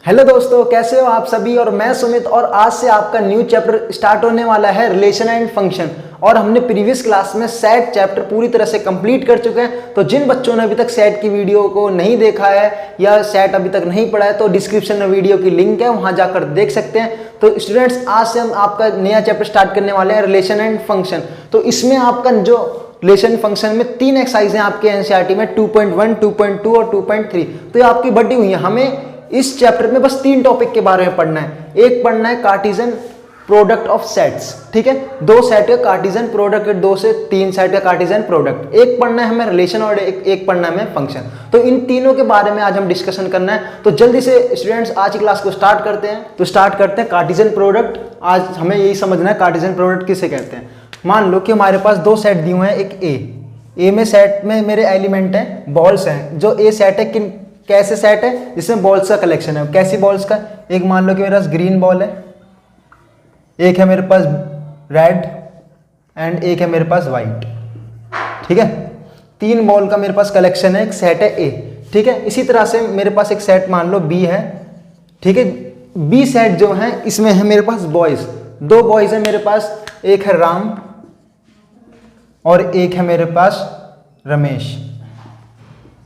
Hello दोस्तों, कैसे हो आप सभी। और मैं सुमित, और आज से आपका न्यू चैप्टर स्टार्ट होने वाला है रिलेशन एंड फंक्शन। और हमने प्रीवियस क्लास में सेट चैप्टर पूरी तरह से कंप्लीट कर चुके हैं। तो जिन बच्चों ने अभी तक सेट की वीडियो को नहीं देखा है या सेट अभी तक नहीं पढ़ा है तो डिस्क्रिप्शन में वीडियो की लिंक है, वहां जाकर देख सकते हैं। तो स्टूडेंट्स, आज से हम आपका नया चैप्टर स्टार्ट करने वाले हैं रिलेशन एंड फंक्शन। तो इसमें आपका जो रिलेशन फंक्शन में 3 एक्सरसाइज हैं आपके एनसीईआरटी में 2.1, 2.2 और 2.3। तो ये आपकी बढ़ी हुई है। हमें इस चैप्टर में बस 3 टॉपिक के बारे में पढ़ना है। एक पढ़ना है कार्टेशियन प्रोडक्ट ऑफ सेट्स, ठीक है। 2 सेट का कार्टेशियन प्रोडक्ट, 2 से 3 सेट का कार्टेशियन प्रोडक्ट। एक पढ़ना है हमें रिलेशन और एक पढ़ना है हमें फंक्शन। तो इन तीनों के बारे में आज हम डिस्कशन करना है। तो जल्दी से स्टूडेंट्स आज की क्लास को स्टार्ट करते हैं। तो स्टार्ट करते हैं कार्टेशियन प्रोडक्ट। आज हमें यही समझना है कार्टेशियन प्रोडक्ट किसे कहते हैं। मान लो कि हमारे पास 2 सेट दिए हुए हैं। एक ए में सेट में मेरे एलिमेंट हैं, बॉल्स हैं। जो ए सेट है कैसे सेट है जिसमें बॉल्स का कलेक्शन है। कैसी बॉल्स का? एक मान लो कि मेरे पास ग्रीन बॉल है, एक है मेरे पास रेड एंड एक है मेरे पास वाइट, ठीक है। 3 बॉल का मेरे पास कलेक्शन है, एक सेट है ए, ठीक है। इसी तरह से मेरे पास एक सेट मान लो बी है, ठीक है। बी सेट जो है इसमें है मेरे पास बॉयज। 2 बॉयज है मेरे पास, एक है राम और एक है मेरे पास रमेश,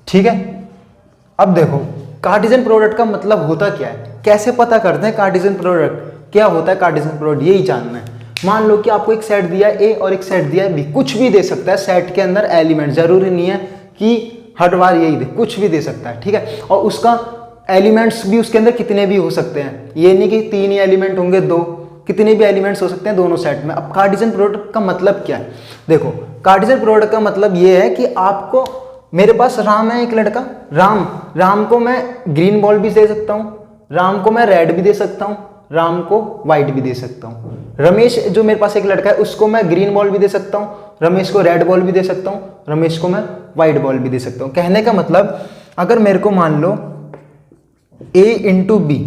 ठीक है। अब देखो कार्टेशियन प्रोडक्ट का मतलब होता क्या है, कैसे पता करते हैं कार्टेशियन प्रोडक्ट क्या होता है। कार्टेशियन प्रोडक्ट यही जानना है। मान लो कि आपको एक सेट दिया है ए और एक सेट दिया है बी, कुछ भी दे सकता है सेट के अंदर एलिमेंट, जरूरी नहीं है कि हर बार यही दे, कुछ भी दे सकता है, ठीक है। और उसका एलिमेंट्स भी उसके अंदर कितने भी हो सकते हैं, ये नहीं कि 3 ही एलिमेंट होंगे, 2, कितने भी एलिमेंट्स हो सकते हैं दोनों सेट में। अब कार्टेशियन प्रोडक्ट का मतलब क्या है? देखो कार्टेशियन प्रोडक्ट का मतलब ये है कि आपको, मेरे पास राम है एक लड़का, राम को मैं ग्रीन बॉल भी दे सकता हूँ, राम को मैं रेड भी दे सकता हूँ, राम को व्हाइट भी दे सकता हूँ। रमेश जो मेरे पास एक लड़का है उसको मैं ग्रीन बॉल भी दे सकता हूँ, रमेश को रेड बॉल भी दे सकता हूँ, रमेश को मैं व्हाइट बॉल भी दे सकता हूँ। कहने का मतलब अगर मेरे को मान लो ए इंटू बी,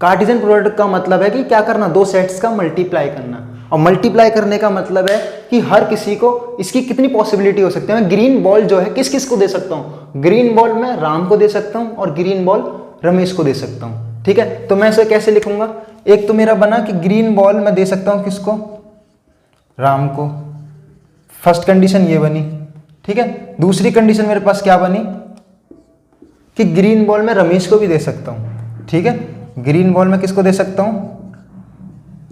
कार्टेशियन प्रोडक्ट का मतलब है कि क्या करना, 2 सेट्स का मल्टीप्लाई करना। और मल्टीप्लाई करने का मतलब है कि हर किसी को इसकी कितनी पॉसिबिलिटी हो सकती है। मैं ग्रीन बॉल जो है किस किस को दे सकता हूँ, ग्रीन बॉल मैं राम को दे सकता हूँ और ग्रीन बॉल रमेश को दे सकता हूँ, ठीक है। तो मैं इसे कैसे लिखूंगा, एक तो मेरा बना कि ग्रीन बॉल मैं दे सकता हूँ किसको, राम को। फर्स्ट कंडीशन ये बनी, ठीक है। दूसरी कंडीशन मेरे पास क्या बनी कि ग्रीन बॉल मैं रमेश को भी दे सकता हूँ, ठीक है। ग्रीन बॉल मैं किसको दे सकता हूँ,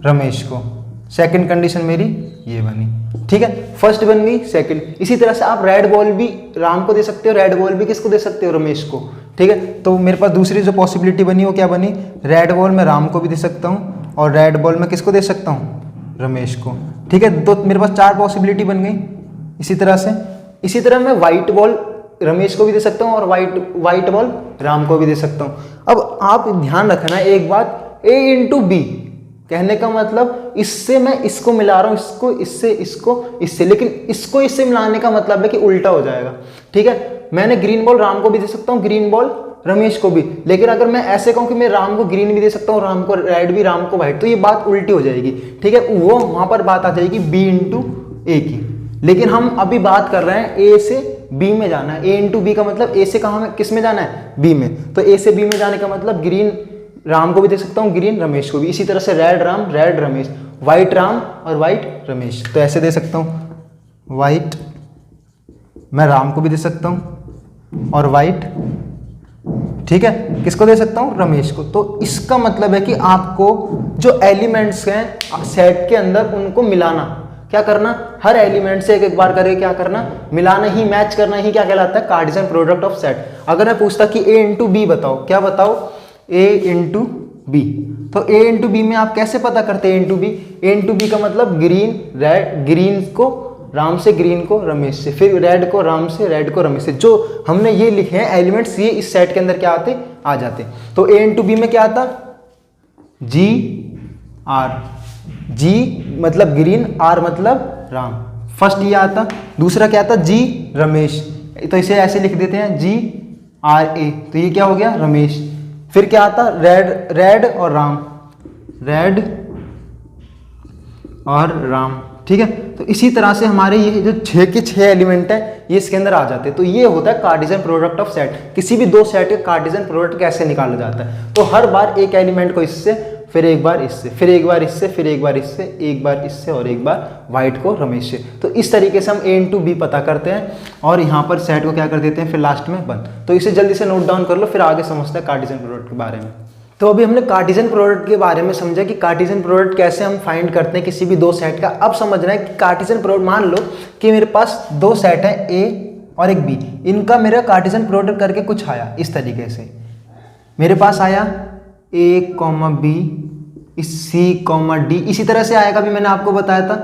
रमेश को। सेकंड कंडीशन मेरी ये बनी, ठीक है। फर्स्ट बन गई, सेकंड। इसी तरह से आप रेड बॉल भी राम को दे सकते हो, रेड बॉल भी किसको दे सकते हो, रमेश को, ठीक है। तो मेरे पास दूसरी जो पॉसिबिलिटी बनी वो क्या बनी, रेड बॉल मैं राम को भी दे सकता हूँ और रेड बॉल मैं किसको दे सकता हूँ, रमेश को, ठीक है। तो मेरे पास 4 पॉसिबिलिटी बन गई। इसी तरह मैं व्हाइट बॉल रमेश को भी दे सकता हूँ और व्हाइट बॉल राम को भी दे सकता हूँ। अब आप ध्यान रखना एक बात, ए इंटू बी कहने का मतलब इससे मैं इसको मिला रहा हूँ, इसको इससे, इसको इससे, लेकिन इसको इससे मिलाने का मतलब है कि उल्टा हो जाएगा, ठीक है। मैंने ग्रीन बॉल राम को भी दे सकता हूँ, ग्रीन बॉल रमेश को भी, लेकिन अगर मैं ऐसे कहूँ कि मैं राम को ग्रीन भी दे सकता हूँ, राम को रेड भी, राम को व्हाइट, तो ये बात उल्टी हो जाएगी, ठीक है। वो वहां पर बात आ जाएगी बी इंटू ए की। लेकिन हम अभी बात कर रहे हैं ए से बी में जाना है। ए इंटू बी का मतलब ए से कहाँ में, किस में जाना है, बी में। तो ए से बी में जाने का मतलब ग्रीन राम को भी दे सकता हूँ, ग्रीन रमेश को भी। इसी तरह से red Ram, red Ramesh, white Ram और व्हाइट रमेश। तो ऐसे दे सकता हूँ, व्हाइट मैं राम को भी दे सकता हूँ और व्हाइट, ठीक है, किसको दे सकता हूँ, रमेश को। तो इसका मतलब है कि आपको जो एलिमेंट्स हैं सेट के अंदर उनको मिलाना, क्या करना, हर एलिमेंट से एक बार करके क्या करना, मिलाना ही, मैच करना ही क्या कहलाता है, कार्टेशियन प्रोडक्ट ऑफ सेट। अगर मैं पूछता कि ए इंटू बी बताओ, क्या बताओ, ए इंटू बी, तो ए इंटू बी में आप कैसे पता करते हैं ए इंटू बी? ए इंटू बी का मतलब ग्रीन रेड, ग्रीन को राम से, ग्रीन को रमेश से, फिर रेड को राम से, रेड को रमेश से। जो हमने ये लिखे हैं एलिमेंट्स, ये इस सेट के अंदर क्या आते, आ जाते। तो ए इंटू बी में क्या आता, जी आर, जी मतलब ग्रीन, आर मतलब राम, फर्स्ट ये आता। दूसरा क्या आता, जी रमेश, तो इसे ऐसे लिख देते हैं जी आर ए, तो ये क्या हो गया, रमेश। फिर क्या आता, रेड और राम, रेड और राम, ठीक है। तो इसी तरह से हमारे ये जो 6 के 6 एलिमेंट है ये इसके अंदर आ जाते हैं। तो ये होता है कार्टेशियन प्रोडक्ट ऑफ सेट। किसी भी 2 सेट के कार्टेशियन प्रोडक्ट कैसे निकाला जाता है, तो हर बार एक एलिमेंट को इससे, फिर एक बार इससे, फिर एक बार इससे, फिर एक बार इससे, एक बार इससे और एक बार वाइट को रमेश से। तो इस तरीके से हम A इंटू बी पता करते हैं और यहाँ पर सेट को क्या कर देते हैं, फिर लास्ट में 1। तो इसे जल्दी से नोट डाउन कर लो, फिर आगे समझते हैं कार्टेशियन प्रोडक्ट के बारे में। तो अभी हमने कार्टेशियन प्रोडक्ट के बारे में समझा कि कार्टेशियन प्रोडक्ट कैसे हम फाइंड करते हैं किसी भी 2 सेट का। अब समझना है कि कार्टेशियन प्रोडक्ट, मान लो कि मेरे पास 2 सेट है A और एक B, इनका मेरा कार्टेशियन प्रोडक्ट करके कुछ आया इस तरीके से। मेरे पास आया A, B, C, D, इसी तरह से आएगा, भी मैंने आपको बताया था।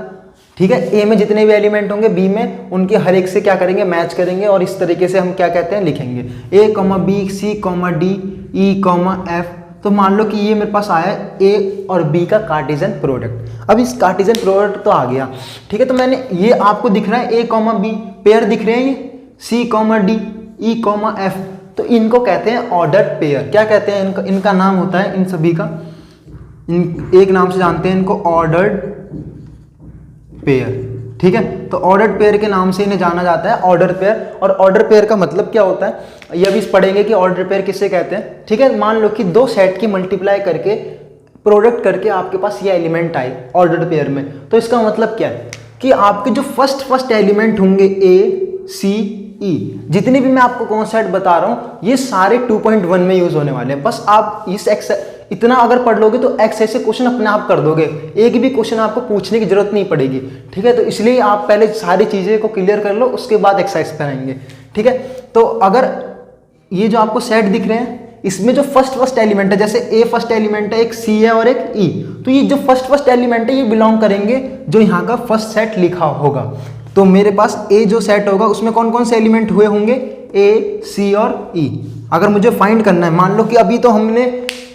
ठीक है, A में जितने भी एलिमेंट होंगे B में उनके हर एक से क्या करेंगे, मैच करेंगे और इस तरीके से हम क्या कहते हैं, लिखेंगे A, B, C, D, E, F। तो मान लो कि ये मेरे पास आया A और B का कार्टेशियन प्रोडक्ट। अब इस कार्टेशियन प्रोडक्ट तो आ गया, ठीक है। तो मैंने ये आपको दिख रहा है A, B पेयर दिख रहे हैं, ये C, D, E, F। तो इनको कहते हैं ऑर्डर पेयर। क्या कहते हैं इनका नाम होता है, इन सभी का एक नाम से जानते हैं इनको, ऑर्डर्ड पेयर। ठीक है, तो ऑर्डर्ड पेयर के नाम से इन्हें जाना जाता है, ऑर्डर पेयर। और ऑर्डर पेयर का मतलब क्या होता है, ये भी पढ़ेंगे कि ऑर्डर पेयर किसे कहते हैं। ठीक है, मान लो कि 2 सेट की मल्टीप्लाई करके प्रोडक्ट करके आपके पास ये एलिमेंट आए ऑर्डर्ड पेयर में। तो इसका मतलब क्या है कि आपके जो फर्स्ट एलिमेंट होंगे A, C, E, जितने भी मैं आपको कॉन्सेप्ट बता रहा हूं ये सारे 2.1 में यूज होने वाले हैं। बस आप इस इतना अगर पढ़ लोगे तो एक्सरसाइज से क्वेश्चन अपने आप कर दोगे, एक भी क्वेश्चन आपको पूछने की जरूरत नहीं पड़ेगी। ठीक है, तो इसलिए आप पहले सारी चीजें को क्लियर कर लो, उसके बाद एक्सरसाइज कराएंगे। ठीक है, तो अगर ये जो आपको सेट दिख रहे हैं इसमें जो फर्स्ट एलिमेंट है, जैसे A फर्स्ट एलिमेंट है, एक C है और एक E, तो ये जो फर्स्ट एलिमेंट है ये बिलोंग करेंगे जो यहाँ का फर्स्ट सेट लिखा होगा। तो मेरे पास A जो सेट होगा उसमें कौन कौन से एलिमेंट हुए होंगे, A, C और E। अगर मुझे फाइंड करना है, मान लो कि अभी तो हमने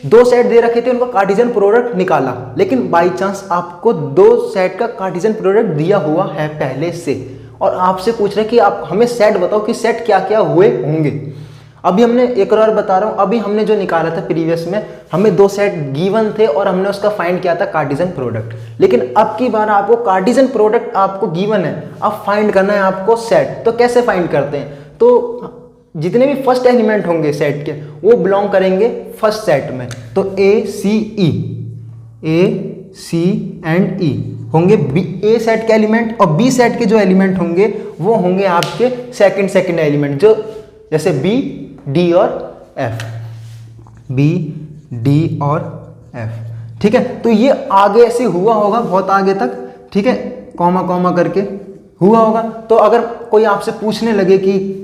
2 सेट दे रखे थे, उनका कार्टेशियन प्रोडक्ट निकाला, लेकिन बाई चांस आपको 2 सेट का कार्टेशियन प्रोडक्ट दिया हुआ है पहले से और आपसे पूछ रहे कि आप हमें सेट बताओ कि सेट क्या क्या हुए होंगे। अभी हमने एक और बता रहा हूं, अभी हमने जो निकाला था प्रीवियस में, हमें 2 सेट गिवन थे और हमने उसका फाइंड किया था कार्टेशियन प्रोडक्ट। लेकिन अब की बार आपको कार्टेशियन प्रोडक्ट आपको गिवन है, अब फाइंड करना है आपको सेट। तो कैसे फाइंड करते हैं, तो जितने भी फर्स्ट एलिमेंट होंगे सेट के वो बिलोंग करेंगे फर्स्ट सेट में। तो A, C एंड E होंगे A सेट के एलिमेंट और B सेट के जो एलिमेंट होंगे वो होंगे आपके सेकंड एलिमेंट, जो जैसे B, D और F, B, D और F। ठीक है, तो ये आगे ऐसे हुआ होगा बहुत आगे तक, ठीक है, कॉमा करके हुआ होगा। तो अगर कोई आपसे पूछने लगे कि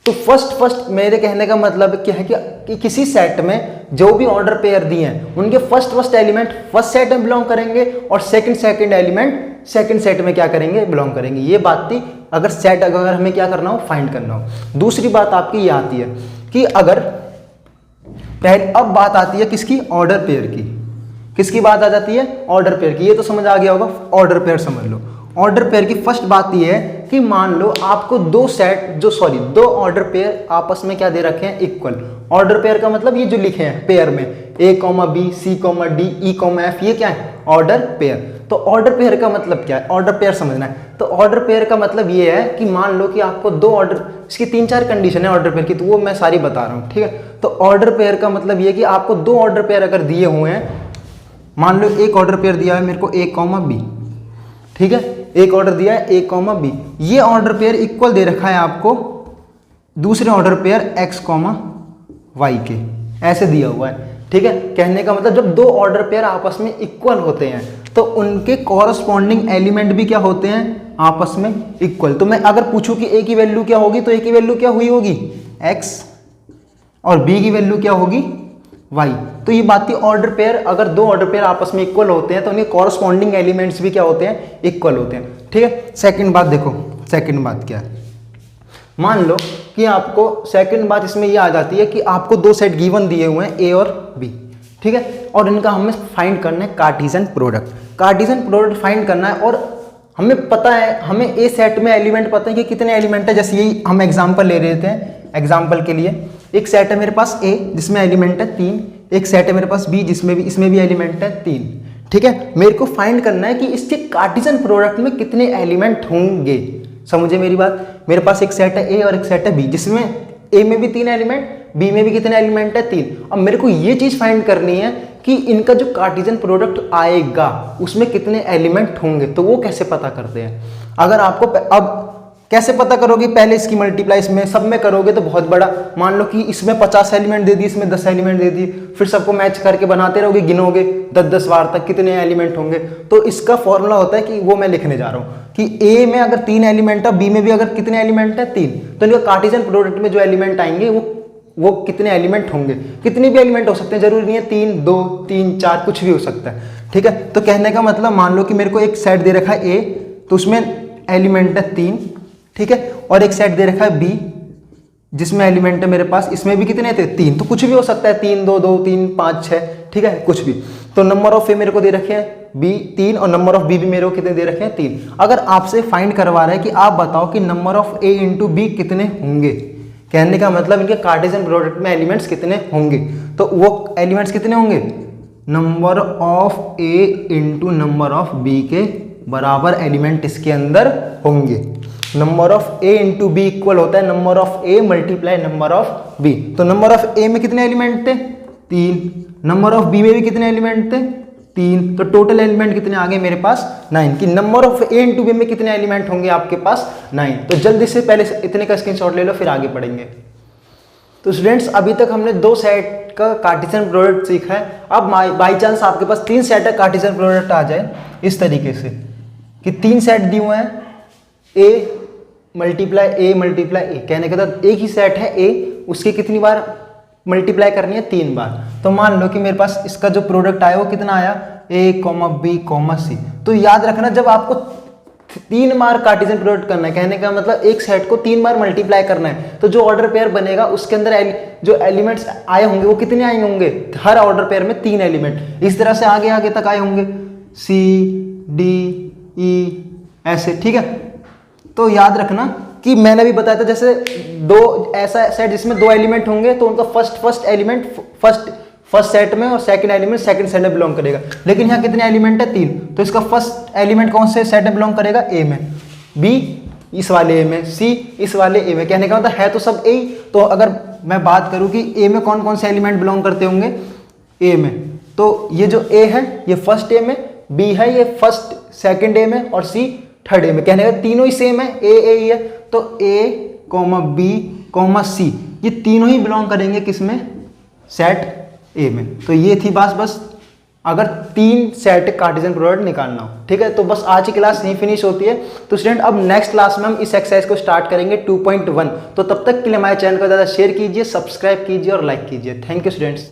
तो फर्स्ट मेरे कहने का मतलब क्या है कि किसी सेट में जो भी ऑर्डर पेयर दिए हैं उनके फर्स्ट एलिमेंट फर्स्ट सेट में बिलोंग करेंगे और सेकंड एलिमेंट सेकंड सेट में क्या करेंगे, बिलोंग करेंगे। ये बात थी अगर सेट अगर हमें क्या करना हो, फाइंड करना हो। दूसरी बात आपकी ये आती है कि अगर पहले, अब बात आती है किसकी, ऑर्डर पेयर की। किसकी बात आ जाती है, ऑर्डर पेयर की। ये तो समझ आ गया होगा, ऑर्डर पेयर समझ लो। ऑर्डर पेयर की फर्स्ट बात ये है कि मान लो आपको 2 ऑर्डर पेयर आपस में क्या दे रखे हैं, इक्वल। ऑर्डर पेयर का मतलब ये जो लिखे हैं पेयर में A, B, C, D, E, F, ये क्या है, ऑर्डर पेयर। तो ऑर्डर पेयर का मतलब क्या है, ऑर्डर पेयर समझना है। तो ऑर्डर पेयर का मतलब ये है कि मान लो कि आपको 2 ऑर्डर, इसकी 3-4 कंडीशन है ऑर्डर पेयर की, तो वो मैं सारी बता रहा हूँ। ठीक है, तो ऑर्डर पेयर का मतलब ये कि आपको 2 ऑर्डर पेयर अगर दिए हुए हैं, मान लो एक ऑर्डर पेयर दिया है मेरे को A, B, ठीक है, एक ऑर्डर दिया है A, B, ये ऑर्डर पेयर इक्वल दे रखा है आपको दूसरे ऑर्डर पेयर X, Y के, ऐसे दिया हुआ है। ठीक है, कहने का मतलब जब 2 ऑर्डर पेयर आपस में इक्वल होते हैं तो उनके कॉरस्पॉन्डिंग एलिमेंट भी क्या होते हैं, आपस में इक्वल। तो मैं अगर पूछूं कि A की वैल्यू क्या होगी, तो A की वैल्यू क्या हुई होगी, X, और B की वैल्यू क्या होगी, Y। तो ये बात थी ऑर्डर पेयर, अगर 2 ऑर्डर पेयर आपस में इक्वल होते हैं तो उनके कॉरस्पॉन्डिंग एलिमेंट्स भी क्या होते हैं, इक्वल होते हैं। ठीक है, सेकंड बात देखो, सेकंड बात क्या है, मान लो कि आपको सेकंड बात इसमें ये आ जाती है कि आपको 2 सेट गिवन दिए हुए हैं A और B, ठीक है, और इनका हमें फाइंड करना है Cartesian product. Cartesian product find करना है और हमें पता है, हमें A सेट में एलिमेंट पता है कि कितने एलिमेंट है। जैसे यही हम एग्जाम्पल ले रहे थे, एग्जाम्पल के लिए एक सेट है मेरे पास A जिसमें एलिमेंट है 3, एक सेट है मेरे पास B जिसमें भी इसमें भी एलिमेंट है 3। ठीक है, मेरे को फाइंड करना है कि इसके कार्टेशियन प्रोडक्ट में कितने एलिमेंट होंगे। समझे मेरी बात। मेरे पास एक सेट है ए और एक सेट है बी, जिसमें ए में भी 3 एलिमेंट, बी में भी कितने एलिमेंट है 3। अब मेरे को ये चीज फाइंड करनी है कि इनका जो कार्टेशियन प्रोडक्ट आएगा उसमें कितने एलिमेंट होंगे। तो वो कैसे पता करते हैं, अगर आपको अब कैसे पता करोगे, पहले इसकी मल्टीप्लाई इसमें सब में करोगे तो बहुत बड़ा, मान लो कि इसमें 50 एलिमेंट दे दी, इसमें 10 एलिमेंट दे दी, फिर सबको मैच करके बनाते रहोगे, गिनोगे 10-10 बार तक कितने एलिमेंट होंगे। तो इसका फॉर्मूला होता है कि वो मैं लिखने जा रहा हूँ कि ए में अगर 3 एलिमेंट है, बी में भी अगर कितने एलिमेंट है 3, तो इनका कार्टेशियन प्रोडक्ट में जो एलिमेंट आएंगे वो कितने एलिमेंट होंगे। कितने भी एलिमेंट हो सकते हैं, जरूरी नहीं है 3, 2, 3, 4 कुछ भी हो सकता है। ठीक है, तो कहने का मतलब मान लो कि मेरे को एक सेट दे रखा है ए, तो उसमें एलिमेंट है 3, ठीक है, और एक सेट दे रखा है बी जिसमें एलिमेंट है मेरे पास, इसमें भी कितने थे 3, तो कुछ भी हो सकता है 3, 2, 2, 3, 5, 6, ठीक है, कुछ भी। तो नंबर ऑफ ए मेरे को दे रखे हैं बी 3 और नंबर ऑफ बी भी मेरे को कितने दे रखे हैं 3। अगर आपसे फाइंड करवा रहा है कि आप बताओ कि number of A into B कितने होंगे, कहने का मतलब इनके कार्टेशियन प्रोडक्ट में एलिमेंट्स कितने होंगे, तो वो एलिमेंट्स कितने होंगे, number of A into number of B के बराबर एलिमेंट इसके अंदर होंगे। Number of A into B equal होता है number of A multiply number of B. तो नंबर ऑफ ए में कितने एलिमेंट थे 3, नंबर ऑफ बी में भी कितने एलिमेंट थे 3, तो टोटल एलिमेंट कितने आ गए मेरे पास 9। कि number of A into B में कितने एलिमेंट होंगे आपके पास 9। तो जल्दी से पहले इतने का स्क्रीनशॉट ले लो, फिर आगे पढ़ेंगे। तो स्टूडेंट्स अभी तक हमने 2 सेट का कार्टेशियन प्रोडक्ट सीखा है। अब बाई चांस आपके पास 3 सेट का कार्टेशियन प्रोडक्ट आ जाए इस तरीके से कि 3 सेट दिए हुए हैं, ए मल्टीप्लाई ए, कहने का मतलब एक ही सेट है ए, उसकी कितनी बार मल्टीप्लाई करनी है 3 बार। तो मान लो कि मेरे पास इसका जो प्रोडक्ट आया वो कितना आया ए, बी, सी। तो याद रखना जब आपको 3 बार कार्टेशियन प्रोडक्ट करना है, कहने का मतलब एक सेट को 3 बार मल्टीप्लाई करना है, तो जो ऑर्डर पेयर बनेगा उसके अंदर जो एलिमेंट्स आए होंगे वो कितने आए होंगे, हर ऑर्डर पेयर में 3 एलिमेंट। इस तरह से आगे आगे तक आए होंगे सी, डी, ई, ऐसे, ठीक है। तो याद रखना कि मैंने भी बताया था जैसे 2 ऐसा सेट जिसमें 2 एलिमेंट होंगे तो उनका फर्स्ट एलिमेंट फर्स्ट सेट में और सेकंड एलिमेंट सेकंड सेट में बिलोंग करेगा। लेकिन यहाँ कितने एलिमेंट है 3, तो इसका फर्स्ट एलिमेंट कौन से सेट में बिलोंग करेगा ए में, बी इस वाले ए में, सी इस वाले ए में। कहने का मतलब है तो सब ए। तो अगर मैं बात करूँ कि ए में कौन कौन से एलिमेंट बिलोंग करते होंगे ए में, तो ये जो ए है ये फर्स्ट ए में, बी है ये फर्स्ट सेकंड ए में और सी थर्ड ए में। कहने का तीनों ही सेम है, ए ही है, तो ए बी सी ये तीनों ही बिलोंग करेंगे किसमें, सेट ए में। तो ये थी बात, बस अगर 3 सेट कार्टेशियन प्रोडक्ट निकालना हो, ठीक है। तो बस आज की क्लास नहीं फिनिश होती है। तो स्टूडेंट अब नेक्स्ट क्लास में हम इस एक्सरसाइज को स्टार्ट करेंगे 2.1। तो तब तक के लिए हमारे चैनल को ज़्यादा शेयर कीजिए, सब्सक्राइब कीजिए और लाइक कीजिए। Thank you students.